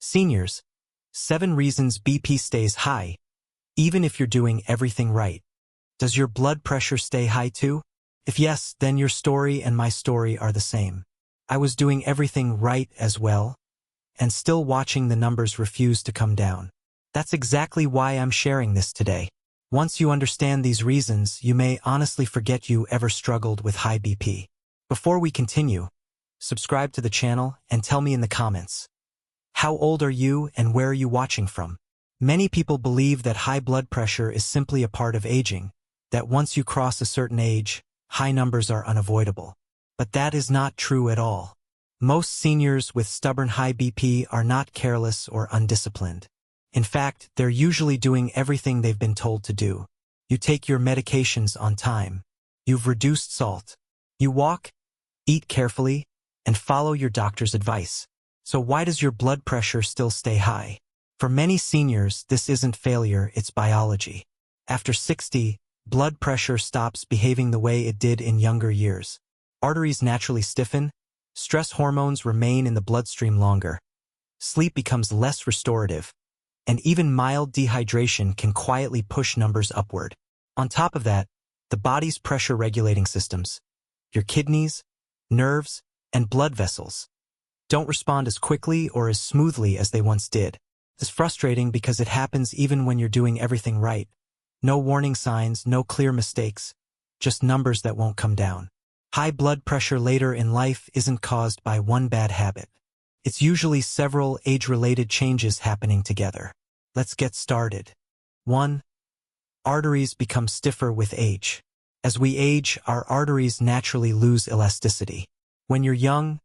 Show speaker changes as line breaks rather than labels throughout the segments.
Seniors, 7 reasons BP stays high, even if you're doing everything right. Does your blood pressure stay high too? If yes, then your story and my story are the same. I was doing everything right as well, and still watching the numbers refuse to come down. That's exactly why I'm sharing this today. Once you understand these reasons, you may honestly forget you ever struggled with high BP. Before we continue, subscribe to the channel and tell me in the comments. How old are you and where are you watching from? Many people believe that high blood pressure is simply a part of aging, that once you cross a certain age, high numbers are unavoidable. But that is not true at all. Most seniors with stubborn high BP are not careless or undisciplined. In fact, they're usually doing everything they've been told to do. You take your medications on time. You've reduced salt. You walk, eat carefully, and follow your doctor's advice. So why does your blood pressure still stay high? For many seniors, this isn't failure, it's biology. After 60, blood pressure stops behaving the way it did in younger years. Arteries naturally stiffen, stress hormones remain in the bloodstream longer, sleep becomes less restorative, and even mild dehydration can quietly push numbers upward. On top of that, the body's pressure-regulating systems, your kidneys, nerves, and blood vessels, don't respond as quickly or as smoothly as they once did. It's frustrating because it happens even when you're doing everything right. No warning signs, no clear mistakes, just numbers that won't come down. High blood pressure later in life isn't caused by one bad habit. It's usually several age-related changes happening together. Let's get started. 1. Arteries become stiffer with age. As we age, our arteries naturally lose elasticity. When you're young,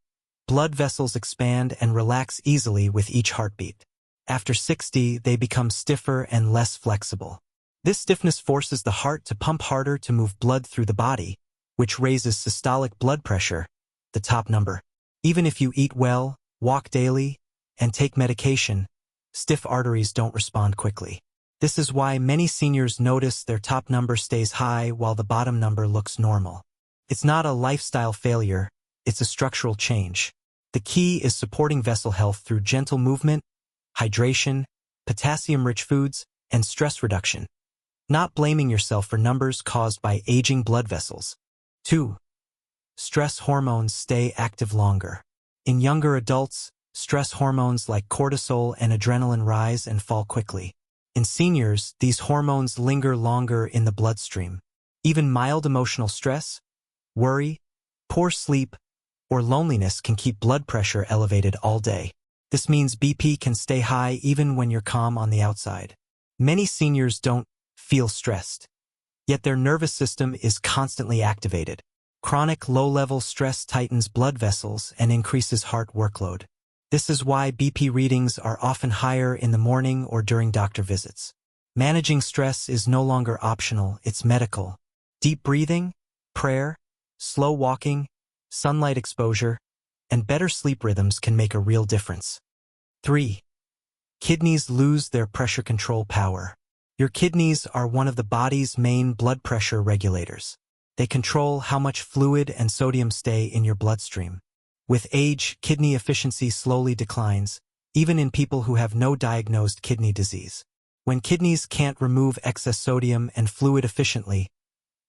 blood vessels expand and relax easily with each heartbeat. After 60, they become stiffer and less flexible. This stiffness forces the heart to pump harder to move blood through the body, which raises systolic blood pressure, the top number. Even if you eat well, walk daily, and take medication, stiff arteries don't respond quickly. This is why many seniors notice their top number stays high while the bottom number looks normal. It's not a lifestyle failure, it's a structural change. The key is supporting vessel health through gentle movement, hydration, potassium-rich foods, and stress reduction. Not blaming yourself for numbers caused by aging blood vessels. 2. Stress hormones stay active longer. In younger adults, stress hormones like cortisol and adrenaline rise and fall quickly. In seniors, these hormones linger longer in the bloodstream. Even mild emotional stress, worry, poor sleep, or loneliness can keep blood pressure elevated all day. This means BP can stay high even when you're calm on the outside. Many seniors don't feel stressed, yet their nervous system is constantly activated. Chronic low-level stress tightens blood vessels and increases heart workload. This is why BP readings are often higher in the morning or during doctor visits. Managing stress is no longer optional, it's medical. Deep breathing, prayer, slow walking, sunlight exposure, and better sleep rhythms can make a real difference. 3. Kidneys lose their pressure control power. Your kidneys are one of the body's main blood pressure regulators. They control how much fluid and sodium stay in your bloodstream. With age, kidney efficiency slowly declines, even in people who have no diagnosed kidney disease. When kidneys can't remove excess sodium and fluid efficiently,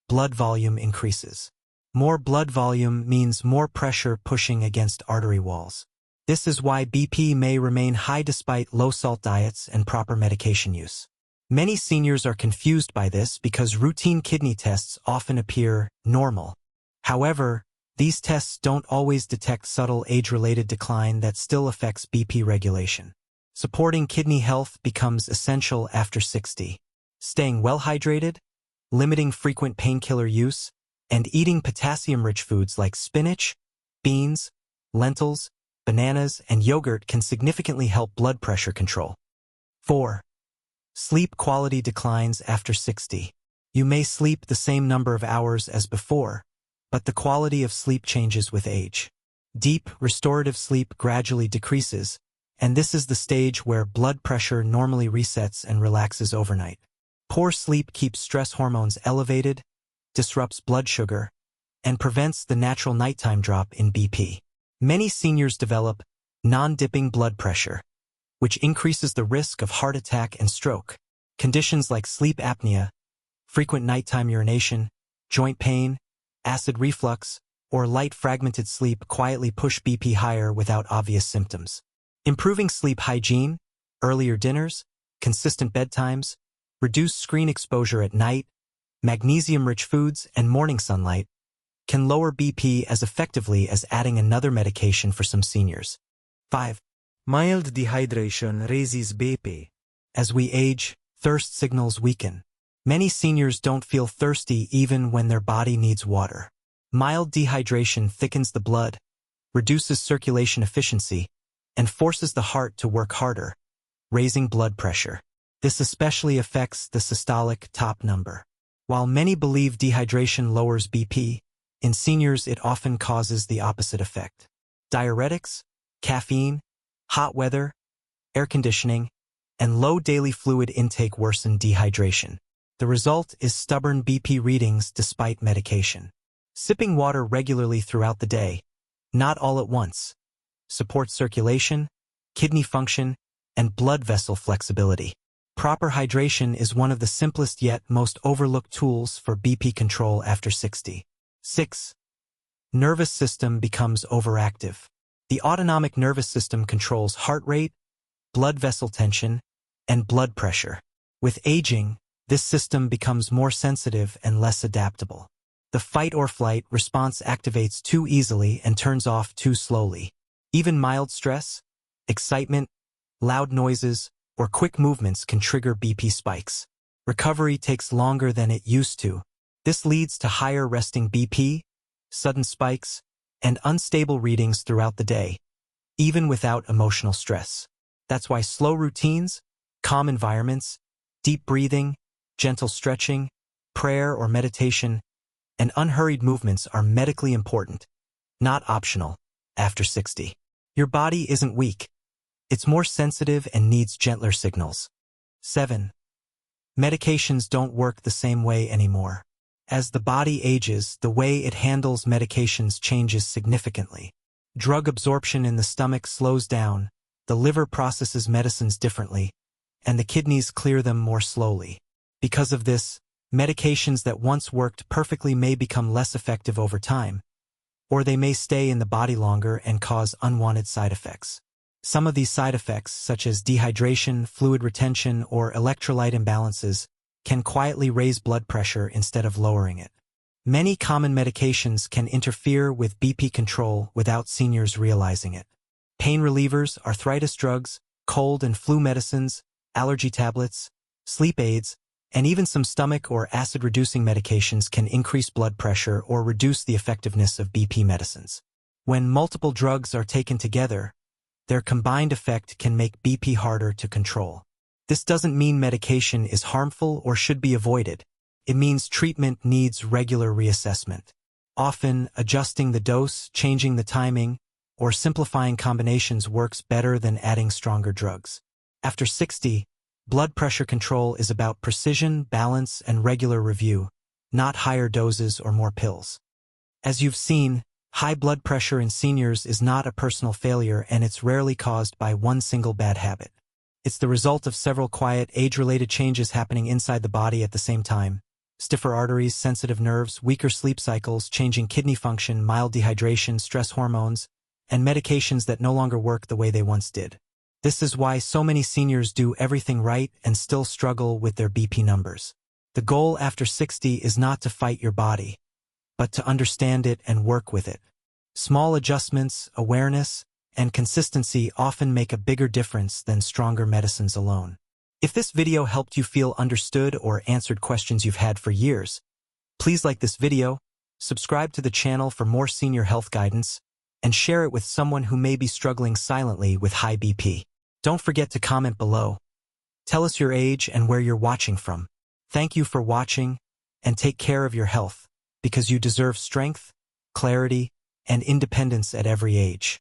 blood volume increases. More blood volume means more pressure pushing against artery walls. This is why BP may remain high despite low-salt diets and proper medication use. Many seniors are confused by this because routine kidney tests often appear normal. However, these tests don't always detect subtle age-related decline that still affects BP regulation. Supporting kidney health becomes essential after 60. Staying well hydrated, limiting frequent painkiller use, and eating potassium-rich foods like spinach, beans, lentils, bananas, and yogurt can significantly help blood pressure control. 4. Sleep quality declines after 60. You may sleep the same number of hours as before, but the quality of sleep changes with age. Deep, restorative sleep gradually decreases, and this is the stage where blood pressure normally resets and relaxes overnight. Poor sleep keeps stress hormones elevated, disrupts blood sugar, and prevents the natural nighttime drop in BP. Many seniors develop non-dipping blood pressure, which increases the risk of heart attack and stroke. Conditions like sleep apnea, frequent nighttime urination, joint pain, acid reflux, or light fragmented sleep quietly push BP higher without obvious symptoms. Improving sleep hygiene, earlier dinners, consistent bedtimes, reduced screen exposure at night, magnesium-rich foods, and morning sunlight can lower BP as effectively as adding another medication for some seniors. 5.
Mild dehydration raises BP.
As we age, thirst signals weaken. Many seniors don't feel thirsty even when their body needs water. Mild dehydration thickens the blood, reduces circulation efficiency, and forces the heart to work harder, raising blood pressure. This especially affects the systolic top number. While many believe dehydration lowers BP, in seniors it often causes the opposite effect. Diuretics, caffeine, hot weather, air conditioning, and low daily fluid intake worsen dehydration. The result is stubborn BP readings despite medication. Sipping water regularly throughout the day, not all at once, supports circulation, kidney function, and blood vessel flexibility. Proper hydration is one of the simplest yet most overlooked tools for BP control after 60. 6. Nervous system becomes overactive. The autonomic nervous system controls heart rate, blood vessel tension, and blood pressure. With aging, this system becomes more sensitive and less adaptable. The fight-or-flight response activates too easily and turns off too slowly. Even mild stress, excitement, loud noises, or quick movements can trigger BP spikes. Recovery takes longer than it used to. This leads to higher resting BP, sudden spikes, and unstable readings throughout the day, even without emotional stress. That's why slow routines, calm environments, deep breathing, gentle stretching, prayer or meditation, and unhurried movements are medically important, not optional, after 60. Your body isn't weak. It's more sensitive and needs gentler signals. 7. Medications don't work the same way anymore. As the body ages, the way it handles medications changes significantly. Drug absorption in the stomach slows down, the liver processes medicines differently, and the kidneys clear them more slowly. Because of this, medications that once worked perfectly may become less effective over time, or they may stay in the body longer and cause unwanted side effects. Some of these side effects, such as dehydration, fluid retention, or electrolyte imbalances, can quietly raise blood pressure instead of lowering it. Many common medications can interfere with BP control without seniors realizing it. Pain relievers, arthritis drugs, cold and flu medicines, allergy tablets, sleep aids, and even some stomach or acid-reducing medications can increase blood pressure or reduce the effectiveness of BP medicines. When multiple drugs are taken together, their combined effect can make BP harder to control. This doesn't mean medication is harmful or should be avoided. It means treatment needs regular reassessment. Often, adjusting the dose, changing the timing, or simplifying combinations works better than adding stronger drugs. After 60, blood pressure control is about precision, balance, and regular review, not higher doses or more pills. As you've seen, high blood pressure in seniors is not a personal failure, and it's rarely caused by one single bad habit. It's the result of several quiet, age-related changes happening inside the body at the same time. Stiffer arteries, sensitive nerves, weaker sleep cycles, changing kidney function, mild dehydration, stress hormones, and medications that no longer work the way they once did. This is why so many seniors do everything right and still struggle with their BP numbers. The goal after 60 is not to fight your body, but to understand it and work with it. Small adjustments, awareness, and consistency often make a bigger difference than stronger medicines alone. If this video helped you feel understood or answered questions you've had for years, please like this video, subscribe to the channel for more senior health guidance, and share it with someone who may be struggling silently with high BP. Don't forget to comment below. Tell us your age and where you're watching from. Thank you for watching, and take care of your health, because you deserve strength, clarity, and independence at every age.